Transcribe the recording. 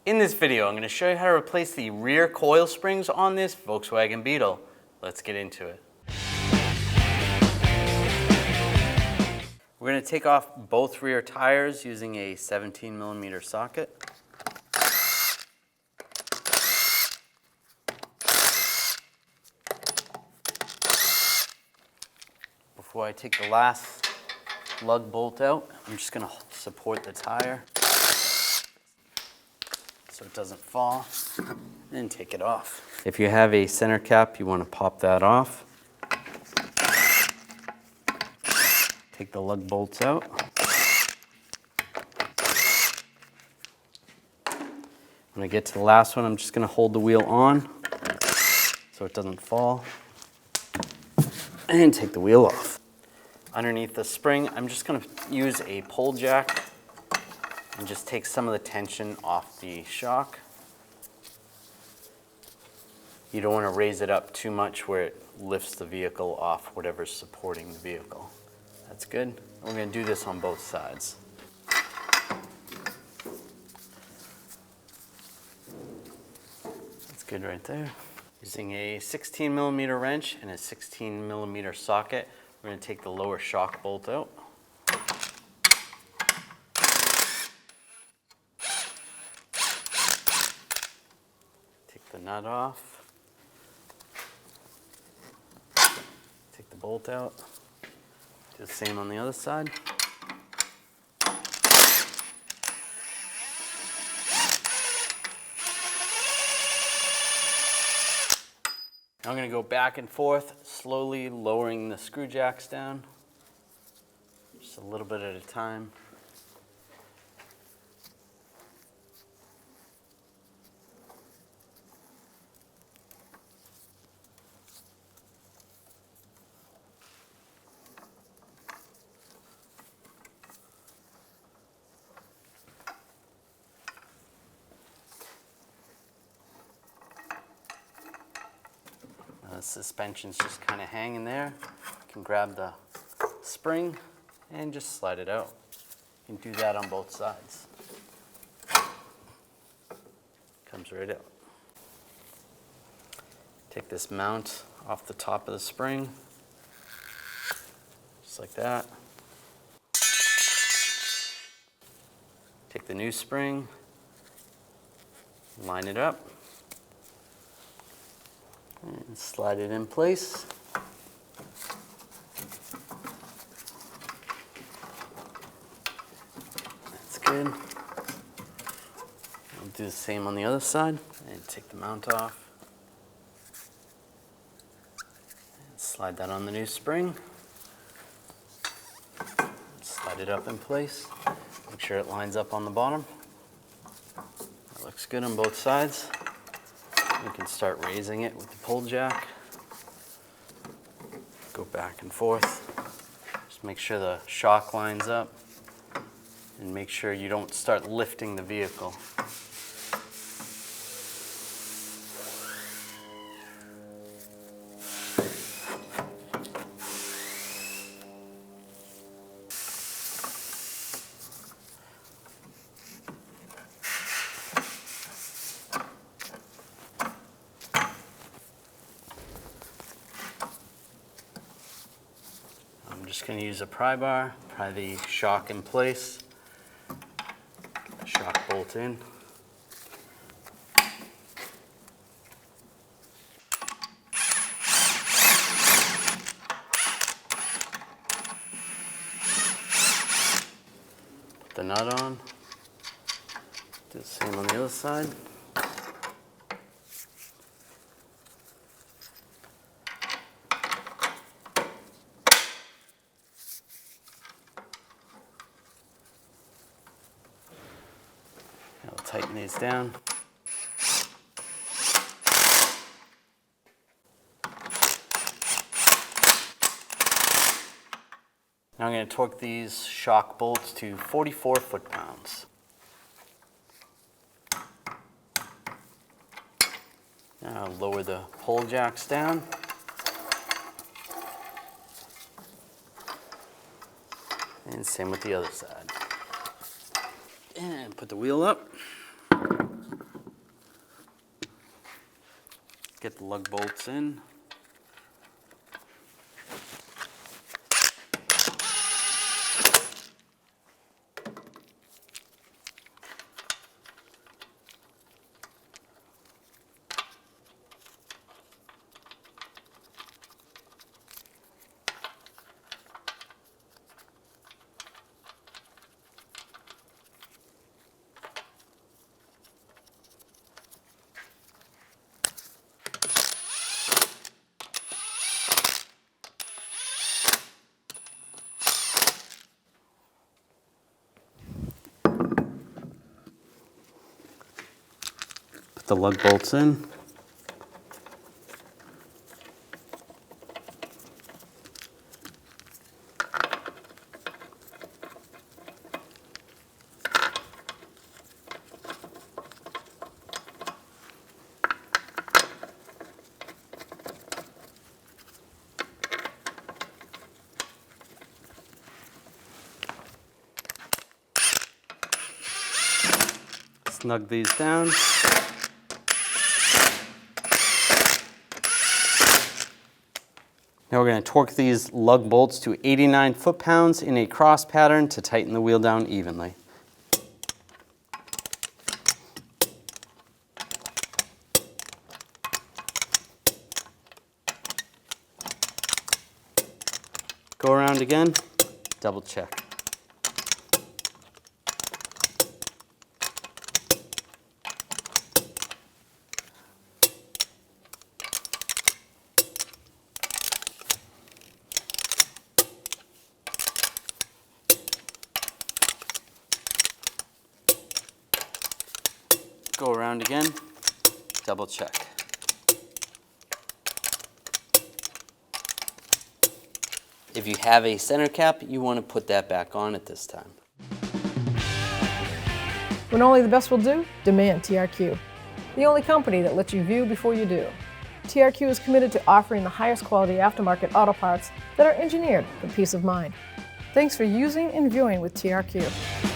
In this video, I'm going to show you how to replace the rear coil springs on this Volkswagen Beetle. Let's get into it. We're going to take off both rear tires using a 17mm socket. Before I take the last lug bolt out, I'm just going to support the tire so it doesn't fall, and take it off. If you have a center cap, you want to pop that off. Take the lug bolts out. When I get to the last one, I'm just going to hold the wheel on so it doesn't fall, and take the wheel off. Underneath the spring, I'm just going to use a pull jack and just take some of the tension off the shock. You don't want to raise it up too much where it lifts the vehicle off whatever's supporting the vehicle. That's good. We're going to do this on both sides. That's good right there. Using a 16mm wrench and a 16mm socket, we're going to take the lower shock bolt out. Take the nut off. Take the bolt out. Do the same on the other side. Now I'm going to go back and forth, slowly lowering the screw jacks down, just a little bit at a time. The suspension's just kind of hanging there. You can grab the spring and just slide it out. You can do that on both sides. Comes right out. Take this mount off the top of the spring, just like that. Take the new spring, line it up, and slide it in place. That's good. I'll do the same on the other side. And take the mount off. And slide that on the new spring. Slide it up in place. Make sure it lines up on the bottom. That looks good on both sides. You can start raising it with the pull jack. Go back and forth. Just make sure the shock lines up and make sure you don't start lifting the vehicle. I'm just going to use a pry bar, pry the shock in place, get the shock bolt in. Put the nut on, do the same on the other side. I'll tighten these down. Now I'm going to torque these shock bolts to 44 foot-pounds. Now I'll lower the pull jacks down. And same with the other side. And put the wheel up. get the lug bolts in. Put the lug bolts in. Snug these down. Now we're going to torque these lug bolts to 89 foot-pounds in a cross pattern to tighten the wheel down evenly. Go around again, double check. Go around again, double check. If you have a center cap, you want to put that back on at this time. When only the best will do, demand TRQ. The only company that lets you view before you do. TRQ is committed to offering the highest quality aftermarket auto parts that are engineered for peace of mind. Thanks for using and viewing with TRQ.